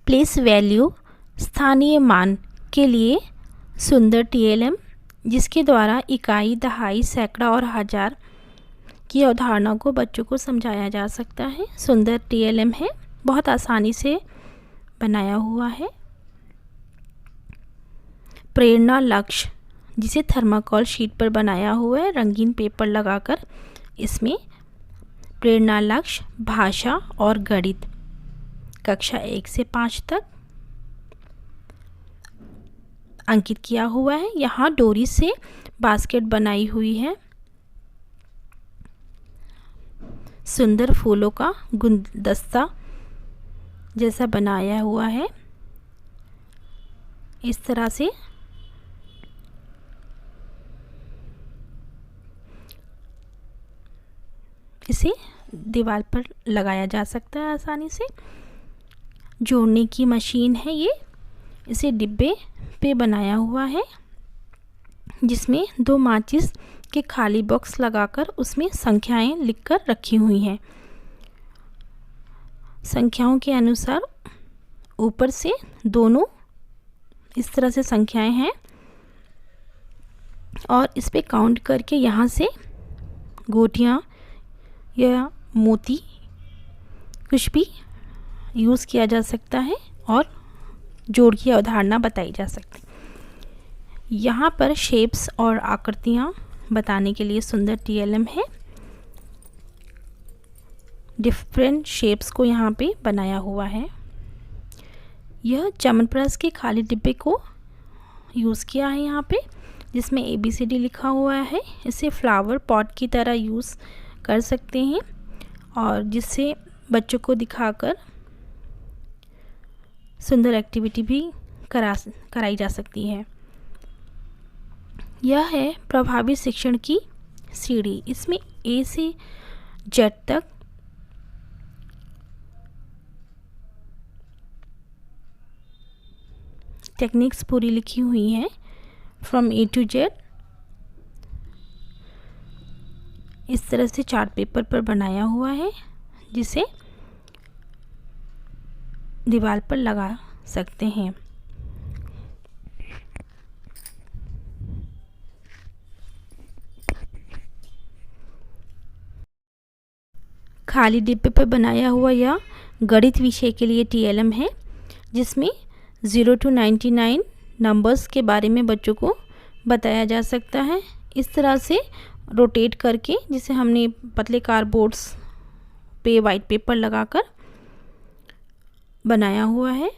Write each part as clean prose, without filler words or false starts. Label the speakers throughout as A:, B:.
A: Place value स्थानीय मान के लिए सुंदर टीएलएम, जिसके द्वारा इकाई, दहाई, सैकड़ा और हजार की अवधारणा को बच्चों को समझाया जा सकता है। सुंदर टीएलएम है, बहुत आसानी से बनाया हुआ है। प्रेरणा लक्ष्य, जिसे थर्माकोल शीट पर बनाया हुआ है रंगीन पेपर लगाकर। इसमें प्रेरणा लक्ष्य, भाषा और गणित, कक्षा 1 से 5 तक अंकित किया हुआ है। यहाँ डोरी से बास्केट बनाई हुई है। सुंदर फूलों का गुलदस्ता जैसा बनाया हुआ है। इस तरह से इसे दीवार पर लगाया जा सकता है आसानी से। जोड़ने की मशीन है ये। इसे डिब्बे पे बनाया हुआ है, जिसमें 2 माचिस के खाली बॉक्स लगाकर उसमें संख्याएं लिखकर रखी हुई हैं। संख्याओं के अनुसार ऊपर से दोनों इस तरह से संख्याएं हैं और इस पे काउंट करके यहाँ से गोटियाँ या मोती कुछ भी यूज़ किया जा सकता है और जोड़ की अवधारणा बताई जा सकती है। यहाँ पर शेप्स और आकृतियाँ बताने के लिए सुंदर टीएलएम है। डिफरेंट शेप्स को यहाँ पे बनाया हुआ है। यह च्यवनप्राश के खाली डिब्बे को यूज़ किया है यहाँ पे, जिसमें ABCD लिखा हुआ है। इसे फ्लावर पॉट की तरह यूज़ कर सकते हैं और जिससे बच्चों को दिखाकर सुंदर एक्टिविटी भी कराई जा सकती है। यह है प्रभावी शिक्षण की सीढ़ी। इसमें A से Z तक टेक्निक्स पूरी लिखी हुई हैं, फ्रॉम A to Z। इस तरह से चार्ट पेपर पर बनाया हुआ है, जिसे दीवार पर लगा सकते हैं। खाली डिब्बे पर बनाया हुआ यह गणित विषय के लिए टीएलएम है, जिसमें 0 to 99 नंबर्स के बारे में बच्चों को बताया जा सकता है। इस तरह से रोटेट करके, जिसे हमने पतले कार्डबोर्ड्स पे वाइट पेपर लगाकर बनाया हुआ है।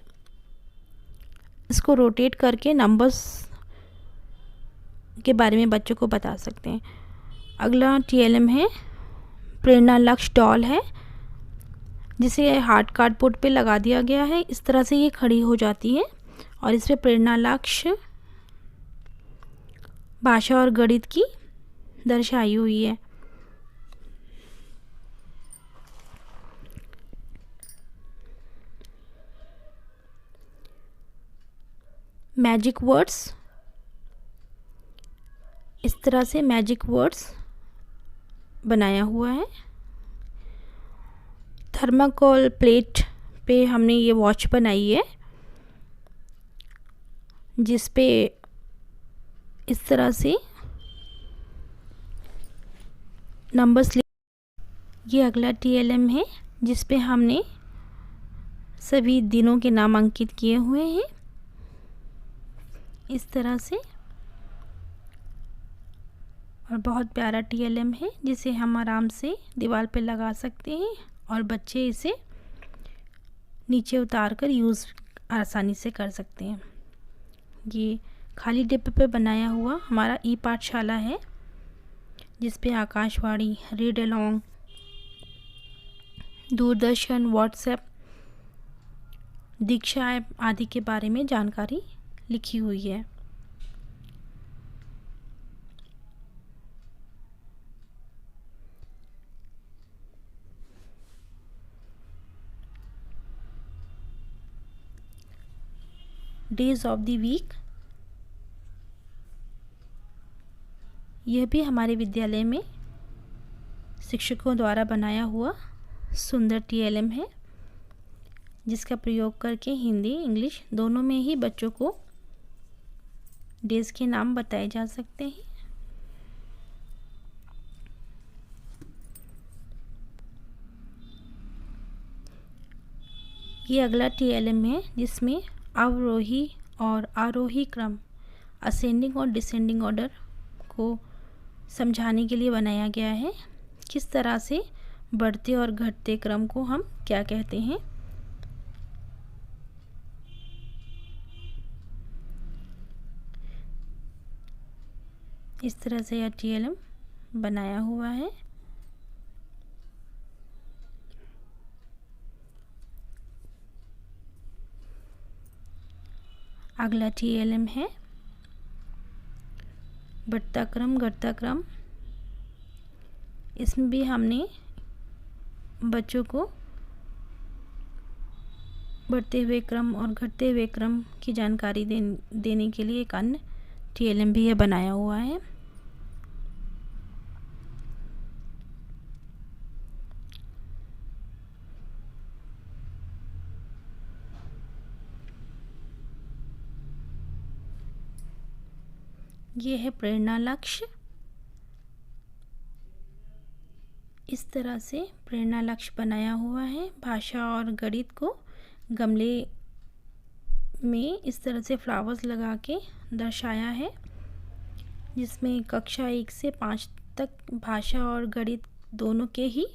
A: इसको रोटेट करके नंबर्स के बारे में बच्चों को बता सकते हैं। अगला टीएलएम है प्रेरणा लक्ष्य डॉल है, जिसे हार्ड कार्डबोर्ड पे लगा दिया गया है। इस तरह से ये खड़ी हो जाती है और इस पे प्रेरणा लक्ष्य, भाषा और गणित की दर्शाई हुई है। मैजिक वर्ड्स, इस तरह से मैजिक वर्ड्स बनाया हुआ है। थर्माकोल प्लेट पे हमने ये वॉच बनाई है, जिस पे इस तरह से नंबर्स। ये अगला टीएलएम है, जिस पे हमने सभी दिनों के नाम अंकित किए हुए हैं इस तरह से। और बहुत प्यारा टीएलएम है, जिसे हम आराम से दीवार पे लगा सकते हैं और बच्चे इसे नीचे उतार कर यूज़ आसानी से कर सकते हैं। ये खाली डिब्बे पे बनाया हुआ हमारा ई पाठशाला है, जिस पे Akashvani, read along, Doordarshan, WhatsApp, Diksha app आदि के बारे में जानकारी लिखी हुई है। डेज ऑफ द वीक, यह भी हमारे विद्यालय में शिक्षकों द्वारा बनाया हुआ सुंदर टीएलएम है। जिसका प्रयोग करके हिंदी इंग्लिश दोनों में ही बच्चों को डेज के नाम बताए जा सकते हैं। ये अगला TLM है जिसमें अवरोही और आरोही क्रम, असेंडिंग और डिसेंडिंग ऑर्डर को समझाने के लिए बनाया गया है। किस तरह से बढ़ते और घटते क्रम को हम क्या कहते हैं। इस तरह से यह TLM बनाया हुआ है। अगला TLM है बढ़ता क्रम घटता क्रम। इसमें भी हमने बच्चों को बढ़ते हुए क्रम और घटते हुए क्रम की जानकारी देने के लिए एक अन्य TLM भी यह बनाया हुआ है। ये है प्रेरणा लक्ष्य। इस तरह से प्रेरणा लक्ष्य बनाया हुआ है। भाषा और गणित को गमले में इस तरह से फ्लावर्स लगा के दर्शाया है, जिसमें कक्षा 1 से 5 तक भाषा और गणित दोनों के ही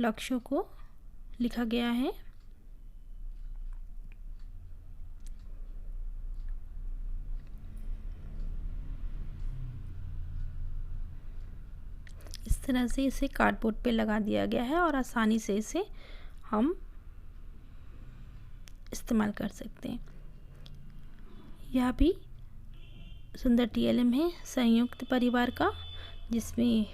A: लक्ष्यों को लिखा गया है। इस तरह से इसे कार्डबोर्ड पे लगा दिया गया है और आसानी से इसे हम इस्तेमाल कर सकते हैं। यह भी सुंदर TLM है संयुक्त परिवार का, जिसमें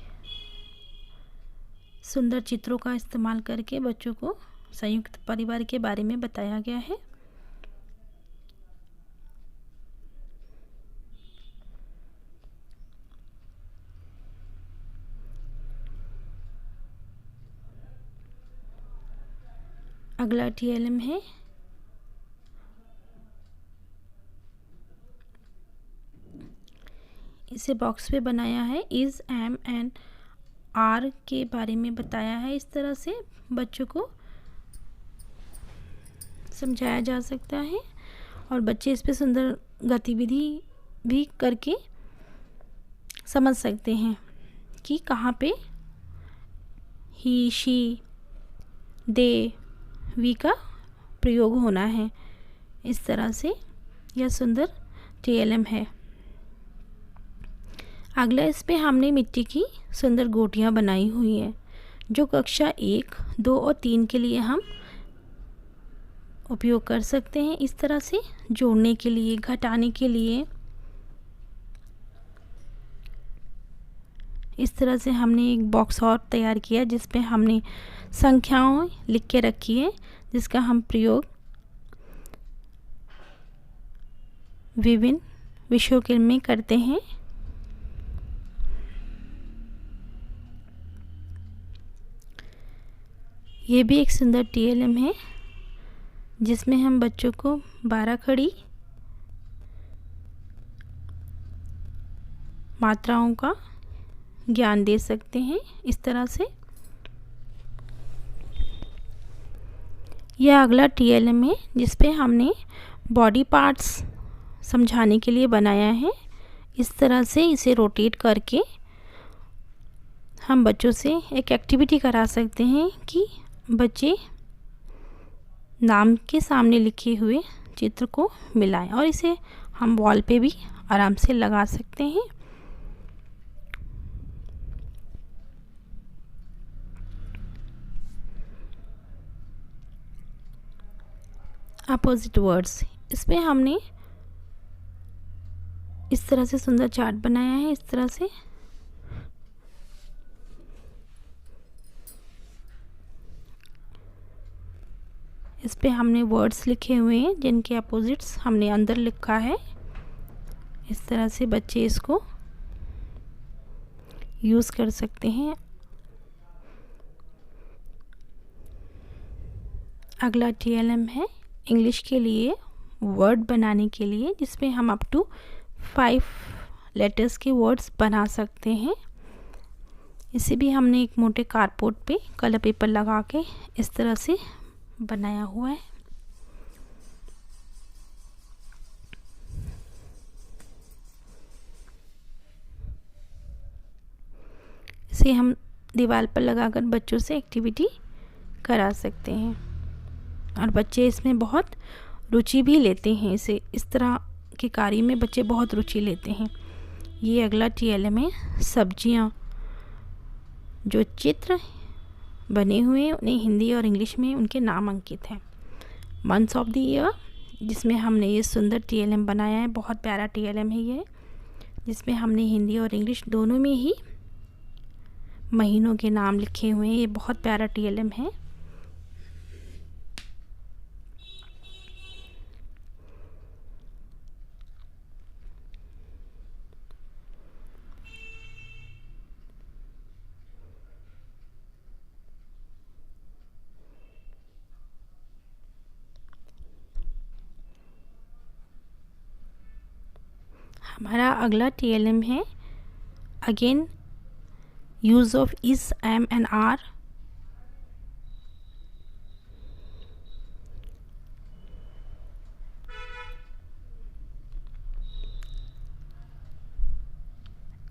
A: सुंदर चित्रों का इस्तेमाल करके बच्चों को संयुक्त परिवार के बारे में बताया गया है। अगला TLM है इसे बॉक्स पे बनाया है। इज, एम एंड आर के बारे में बताया है। इस तरह से बच्चों को समझाया जा सकता है और बच्चे इस पे सुंदर गतिविधि भी करके समझ सकते हैं कि कहाँ पे ही, शी, दे, वी का प्रयोग होना है। इस तरह से यह सुंदर TLM है। अगला इस पे हमने मिट्टी की सुंदर गोटियाँ बनाई हुई हैं, जो कक्षा 1, 2 और 3 के लिए हम उपयोग कर सकते हैं। इस तरह से जोड़ने के लिए, घटाने के लिए इस तरह से हमने एक बॉक्स और तैयार किया, जिस पे हमने संख्याओं लिख के रखी है, जिसका हम प्रयोग विभिन्न विषयों के में करते हैं। ये भी एक सुंदर TLM है, जिसमें हम बच्चों को 12 खड़ी मात्राओं का ज्ञान दे सकते हैं। इस तरह से यह अगला TLM है, जिस पे हमने बॉडी पार्ट्स समझाने के लिए बनाया है। इस तरह से इसे रोटेट करके हम बच्चों से एक एक्टिविटी करा सकते हैं कि बच्चे नाम के सामने लिखे हुए चित्र को मिलाएं, और इसे हम वॉल पे भी आराम से लगा सकते हैं। अपोजिट वर्ड्स, इसमें हमने इस तरह से सुंदर चार्ट बनाया है। इस तरह से इस पे हमने वर्ड्स लिखे हुए हैं, जिनके अपोजिट्स हमने अंदर लिखा है। इस तरह से बच्चे इसको यूज़ कर सकते हैं। अगला टीएलएम है इंग्लिश के लिए वर्ड बनाने के लिए, जिसमें हम अप टू 5 लेटर्स के वर्ड्स बना सकते हैं। इसे भी हमने एक मोटे कार्डबोर्ड पे कलर पेपर लगा के इस तरह से बनाया हुआ है। इसे हम दीवार पर लगाकर बच्चों से एक्टिविटी करा सकते हैं और बच्चे इसमें बहुत रुचि भी लेते हैं। इस तरह के कार्य में बच्चे बहुत रुचि लेते हैं। ये अगला टीएलएम है सब्जियां। जो चित्र बने हुए हैं उन्हें हिंदी और इंग्लिश में उनके नाम अंकित हैं। मंथ्स ऑफ द ईयर, जिसमें हमने ये सुंदर टीएलएम बनाया है। बहुत प्यारा टीएलएम है ये, जिसमें हमने हिंदी और इंग्लिश दोनों में ही महीनों के नाम लिखे हुए हैं। ये बहुत प्यारा टीएलएम है। हमारा अगला टीएलएम है again use of is, M and R.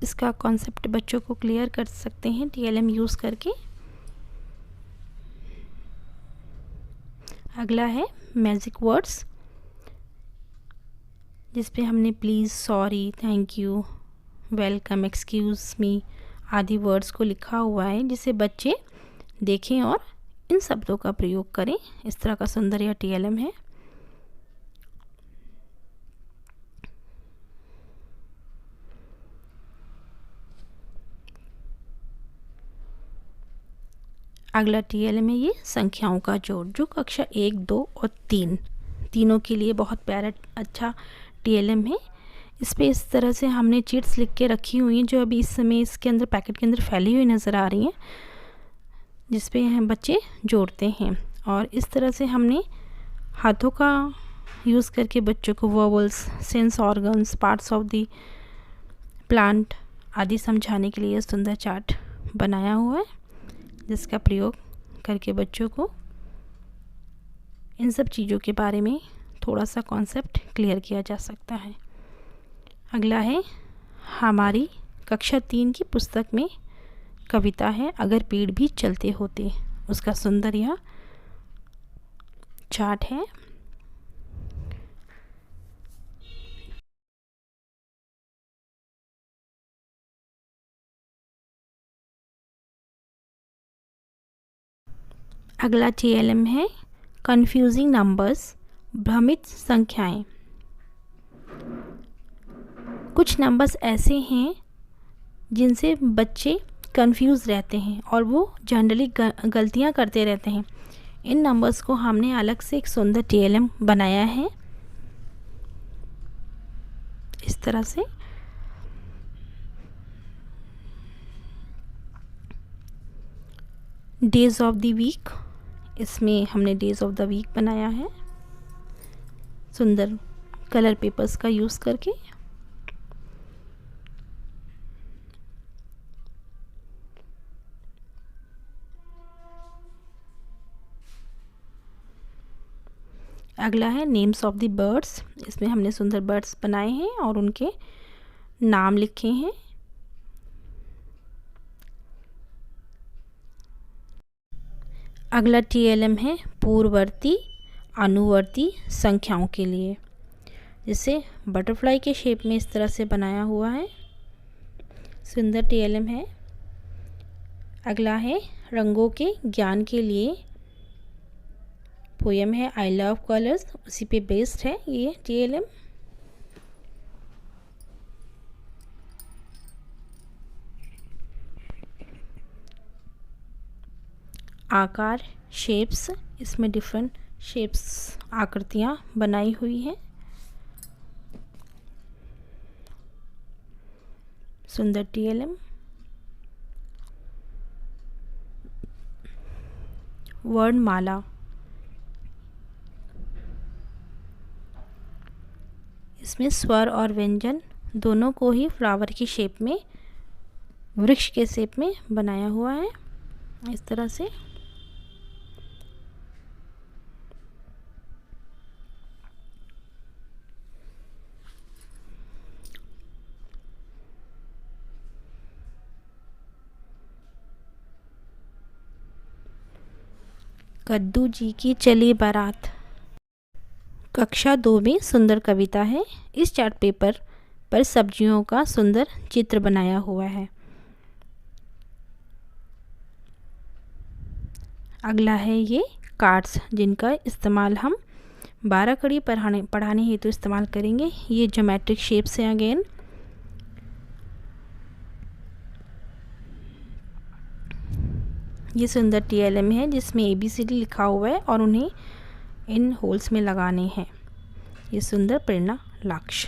A: इसका कॉन्सेप्ट बच्चों को क्लियर कर सकते हैं टीएलएम यूज करके। अगला है मैजिक वर्ड्स, जिस पे हमने please, sorry, thank you, welcome, excuse me आदि वर्ड्स को लिखा हुआ है, जिसे बच्चे देखें और इन शब्दों का प्रयोग करें। इस तरह का सुंदर यह टीएलएम है। अगला टीएलएम है ये संख्याओं का जोड़, जो कक्षा 1, 2 और 3 तीनों के लिए बहुत प्यारा अच्छा टीएलएम है। इस पे इस तरह से हमने चिट्स लिख के रखी हुई हैं, जो अभी इस समय इसके अंदर पैकेट के अंदर फैली हुई नज़र आ रही हैं, जिस पे हम बच्चे जोड़ते हैं। और इस तरह से हमने हाथों का यूज़ करके बच्चों को verbals, sense organs, parts of the plant आदि समझाने के लिए सुंदर चार्ट बनाया हुआ है, जिसका प्रयोग करके बच्चों को इन सब चीज़ों के बारे में थोड़ा सा कॉन्सेप्ट क्लियर किया जा सकता है। अगला है हमारी कक्षा 3 की पुस्तक में कविता है अगर पेड़ भी चलते होते, उसका सुंदर यह चार्ट है। अगला टीएलएम है कंफ्यूजिंग नंबर्स, भ्रमित संख्याएं। कुछ नंबर्स ऐसे हैं जिनसे बच्चे कंफ्यूज रहते हैं और वो जनरली गलतियां करते रहते हैं। इन नंबर्स को हमने अलग से एक सुंदर टीएलएम बनाया है इस तरह से। डेज ऑफ द वीक, इसमें हमने डेज ऑफ द वीक बनाया है सुंदर कलर पेपर्स का यूज़ करके। अगला है नेम्स ऑफ द बर्ड्स, इसमें हमने सुंदर बर्ड्स बनाए हैं और उनके नाम लिखे हैं। अगला टीएलएम है पूर्ववर्ती अनुवर्ती संख्याओं के लिए, जिसे बटरफ्लाई के शेप में इस तरह से बनाया हुआ है, सुंदर टीएलएम है। अगला है रंगों के ज्ञान के लिए, पोयम है आई लव कलर्स, उसी पे बेस्ड है ये टीएलएम। आकार, शेप्स, इसमें डिफरेंट शेप्स आकृतियाँ बनाई हुई हैं, सुंदर टीएलएम। वर्णमाला, इसमें स्वर और व्यंजन दोनों को ही फ्लावर की शेप में, वृक्ष के शेप में बनाया हुआ है इस तरह से। कद्दू जी की चली बारात कक्षा 2 में सुंदर कविता है। इस चार्ट पेपर पर सब्जियों का सुंदर चित्र बनाया हुआ है। अगला है ये कार्ड्स, जिनका इस्तेमाल हम 12 कड़ी पढ़ाने हेतु इस्तेमाल करेंगे। ये ज्योमेट्रिक शेप्स हैं अगेन। ये सुंदर TLM है जिसमें ABCD लिखा हुआ है और उन्हें इन होल्स में लगाने हैं। ये सुंदर प्रेरणा लक्ष्य।